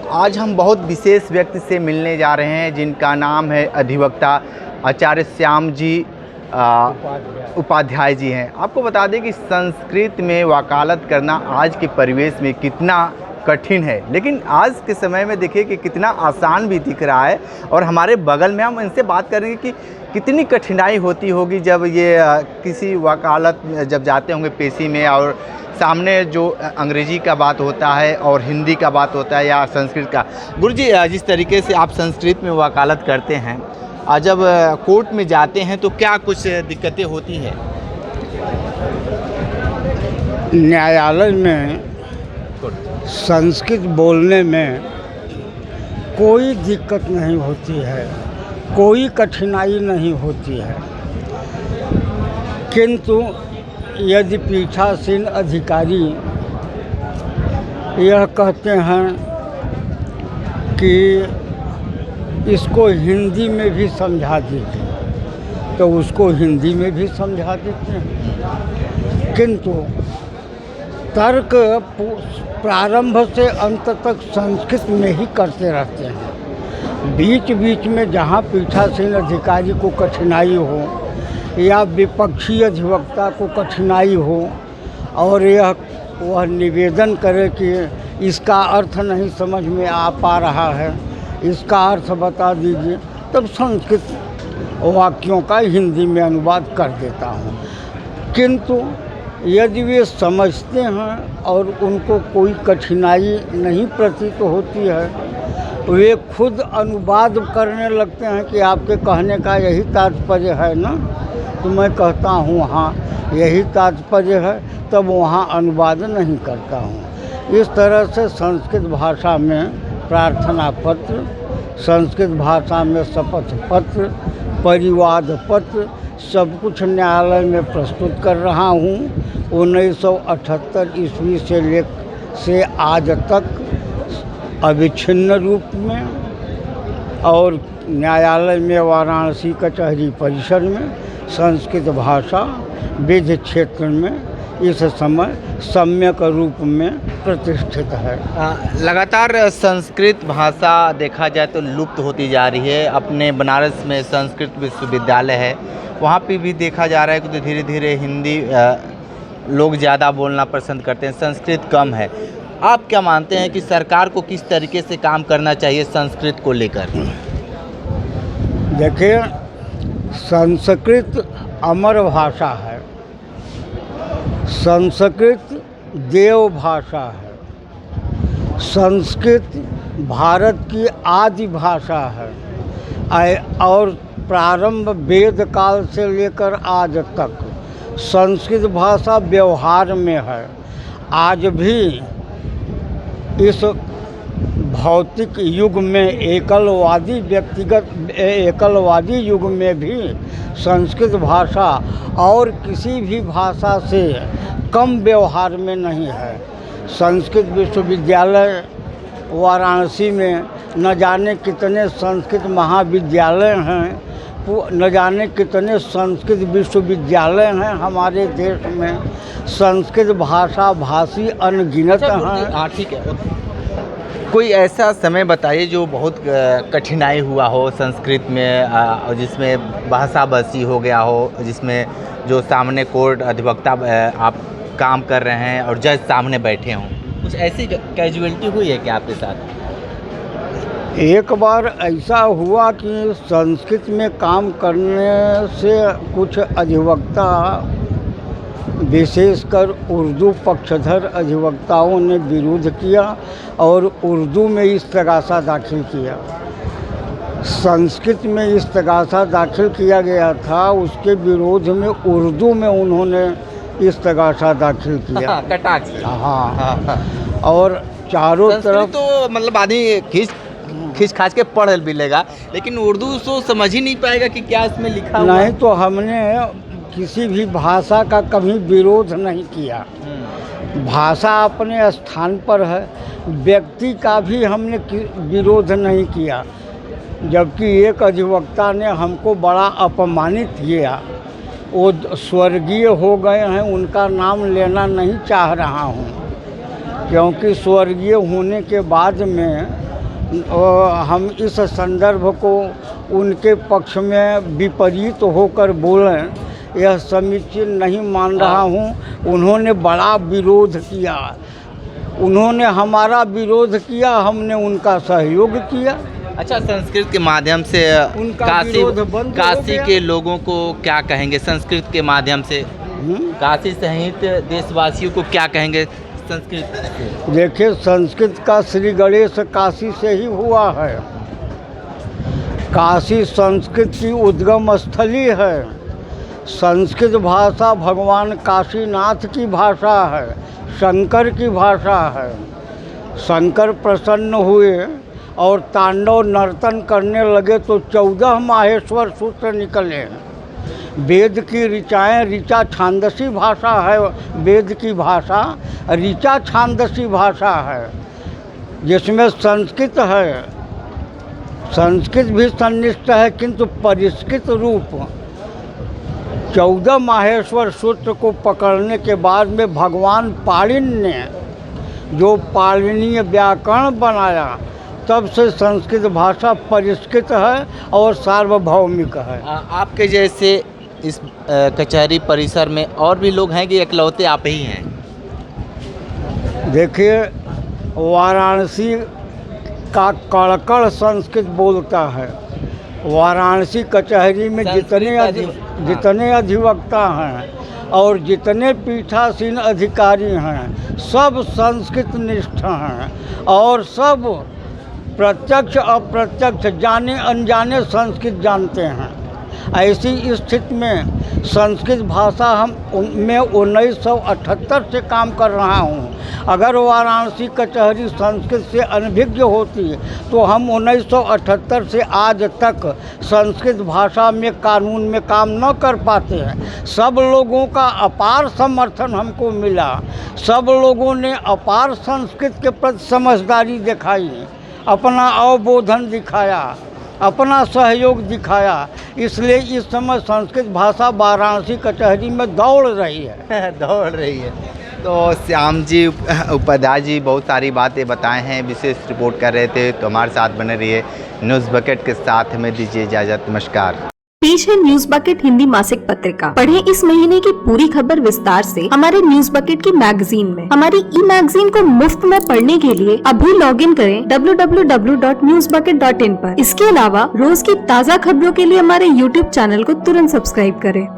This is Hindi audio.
आज हम बहुत विशेष व्यक्ति से मिलने जा रहे हैं जिनका नाम है अधिवक्ता आचार्य श्याम जी उपाध्याय जी हैं। आपको बता दें कि संस्कृत में वकालत करना आज के परिवेश में कितना कठिन है, लेकिन आज के समय में देखिए कि कितना आसान भी दिख रहा है। और हमारे बगल में हम इनसे बात करेंगे कि कितनी कठिनाई होती होगी जब ये किसी वकालत जब जाते होंगे पेशी में, और सामने जो अंग्रेजी का बात होता है और हिंदी का बात होता है या संस्कृत का। गुरुजी, जिस तरीके से आप संस्कृत में वकालत करते हैं, जब कोर्ट में जाते हैं तो क्या कुछ दिक्कतें होती हैं? न्यायालय में संस्कृत बोलने में कोई दिक्कत नहीं होती है, कोई कठिनाई नहीं होती है। किंतु यदि पीठासीन अधिकारी यह कहते हैं कि इसको हिंदी में भी समझा दीजिए, तो उसको हिंदी में भी समझा देते हैं। किंतु तर्क प्रारंभ से अंत तक संस्कृत में ही करते रहते हैं। बीच बीच में जहाँ पीठासीन अधिकारी को कठिनाई हो या विपक्षी अधिवक्ता को कठिनाई हो और वह निवेदन करे कि इसका अर्थ नहीं समझ में आ पा रहा है, इसका अर्थ बता दीजिए, तब संस्कृत वाक्यों का हिंदी में अनुवाद कर देता हूँ। किंतु यदि वे समझते हैं और उनको कोई कठिनाई नहीं प्रतीत होती है, वे खुद अनुवाद करने लगते हैं कि आपके कहने का यही तात्पर्य है ना, तो मैं कहता हूँ हाँ यही तात्पर्य है, तब वहाँ अनुवाद नहीं करता हूँ। इस तरह से संस्कृत भाषा में प्रार्थना पत्र, संस्कृत भाषा में शपथ पत्र, परिवाद पत्र सब कुछ न्यायालय में प्रस्तुत कर रहा हूँ। 1978 ईस्वी से आज तक अविच्छिन्न रूप में, और न्यायालय में वाराणसी कचहरी परिसर में संस्कृत भाषा विधि क्षेत्र में इस समय सम्यक रूप में प्रतिष्ठित है। लगातार संस्कृत भाषा देखा जाए तो लुप्त होती जा रही है। अपने बनारस में संस्कृत विश्वविद्यालय है, वहाँ पे भी देखा जा रहा है कि धीरे धीरे हिंदी लोग ज़्यादा बोलना पसंद करते हैं, संस्कृत कम है। आप क्या मानते हैं कि सरकार को किस तरीके से काम करना चाहिए संस्कृत को लेकर? देखिए, संस्कृत अमर भाषा है, संस्कृत देव भाषा है, संस्कृत भारत की आदि भाषा है और प्रारंभ वेद काल से लेकर आज तक संस्कृत भाषा व्यवहार में है। आज भी इस भौतिक युग में एकलवादी युग में भी संस्कृत भाषा और किसी भी भाषा से कम व्यवहार में नहीं है। संस्कृत विश्वविद्यालय वाराणसी में न जाने कितने संस्कृत महाविद्यालय हैं, न जाने कितने संस्कृत विश्वविद्यालय हैं हमारे देश में। संस्कृत भाषा भाषी अनगिनत हैं। ठीक है, कोई ऐसा समय बताइए जो बहुत कठिनाई हुआ हो संस्कृत में, जिसमें भाषा बसी हो गया हो, जिसमें जो सामने कोर्ट अधिवक्ता आप काम कर रहे हैं और जज सामने बैठे हों, कुछ ऐसी कैजुअलिटी हुई है क्या आपके साथ? एक बार ऐसा हुआ कि संस्कृत में काम करने से कुछ अधिवक्ता, विशेषकर उर्दू पक्षधर अधिवक्ताओं ने विरोध किया और उर्दू में इस्तगासा दाखिल किया। संस्कृत में इस्तगासा दाखिल किया गया था, उसके विरोध में उर्दू में उन्होंने इस्तगासा दाखिल किया। कटाक्ष से। हाँ। और चारों तरफ तो मतलब आदमी खींच खाच के पढ़ भी लेगा, लेकिन उर्दू तो समझ ही नहीं पाएगा कि क्या इसमें लिखा हुआ है। नहीं, तो हमने किसी भी भाषा का कभी विरोध नहीं किया। भाषा अपने स्थान पर है, व्यक्ति का भी हमने विरोध नहीं किया। जबकि एक अधिवक्ता ने हमको बड़ा अपमानित किया, वो स्वर्गीय हो गए हैं, उनका नाम लेना नहीं चाह रहा हूँ, क्योंकि स्वर्गीय होने के बाद में हम इस संदर्भ को उनके पक्ष में विपरीत होकर बोलें यह समीचीन नहीं मान रहा हूँ। उन्होंने बड़ा विरोध किया, उन्होंने हमारा विरोध किया, हमने उनका सहयोग किया। अच्छा, संस्कृत के माध्यम से उनका काशी विरोध बंद हो काशी गया। के लोगों को क्या कहेंगे? संस्कृत के माध्यम से काशी सहित देशवासियों को क्या कहेंगे संस्कृत से? देखिए, संस्कृत का श्री गणेश काशी से ही हुआ है। काशी संस्कृत की उद्गम स्थली है। संस्कृत भाषा भगवान काशीनाथ की भाषा है, शंकर की भाषा है। शंकर प्रसन्न हुए और तांडव नर्तन करने लगे तो 14 माहेश्वर सूत्र निकले। वेद की ऋचाएँ, ऋचा छांदसी भाषा है, वेद की भाषा ऋचा छांदसी भाषा है, जिसमें संस्कृत है। संस्कृत भी सन्निष्ठ है, किंतु परिष्कृत रूप। 14 माहेश्वर सूत्र को पकड़ने के बाद में भगवान पाणिनि ने जो पाणिनीय व्याकरण बनाया, तब से संस्कृत भाषा परिष्कृत है और सार्वभौमिक है। आपके जैसे इस कचहरी परिसर में और भी लोग हैं कि इकलौते आप ही हैं? देखिए, वाराणसी का कड़कड़ संस्कृत बोलता है। वाराणसी कचहरी में जितने अधिवक्ता हैं और जितने पीठासीन अधिकारी हैं, सब संस्कृत निष्ठ हैं और सब प्रत्यक्ष अप्रत्यक्ष जाने अनजाने संस्कृत जानते हैं। ऐसी स्थिति में संस्कृत भाषा मैं 1978 से काम कर रहा हूँ। अगर वाराणसी कचहरी संस्कृत से अनभिज्ञ होती तो हम 1978 से आज तक संस्कृत भाषा में कानून में काम न कर पाते हैं। सब लोगों का अपार समर्थन हमको मिला, सब लोगों ने अपार संस्कृत के प्रति समझदारी दिखाई, अपना अवबोधन दिखाया, अपना सहयोग दिखाया। इसलिए इस समय संस्कृत भाषा वाराणसी कचहरी में दौड़ रही है। दौड़ रही है। तो श्याम जी उपाध्याय जी बहुत सारी बातें बताए हैं, विशेष रिपोर्ट कर रहे थे, तो हमारे साथ बने रहिए। न्यूज़ बकेट के साथ हमें दीजिए इजाज़त। नमस्कार। पेश है न्यूज़ बकेट हिंदी मासिक पत्रिका। पढ़ें इस महीने की पूरी खबर विस्तार से हमारे न्यूज़ बकेट की मैगजीन में। हमारी ई मैगजीन को मुफ्त में पढ़ने के लिए अभी लॉगिन करें www.newsbucket.in पर। इसके अलावा रोज की ताज़ा खबरों के लिए हमारे YouTube चैनल को तुरंत सब्सक्राइब करें।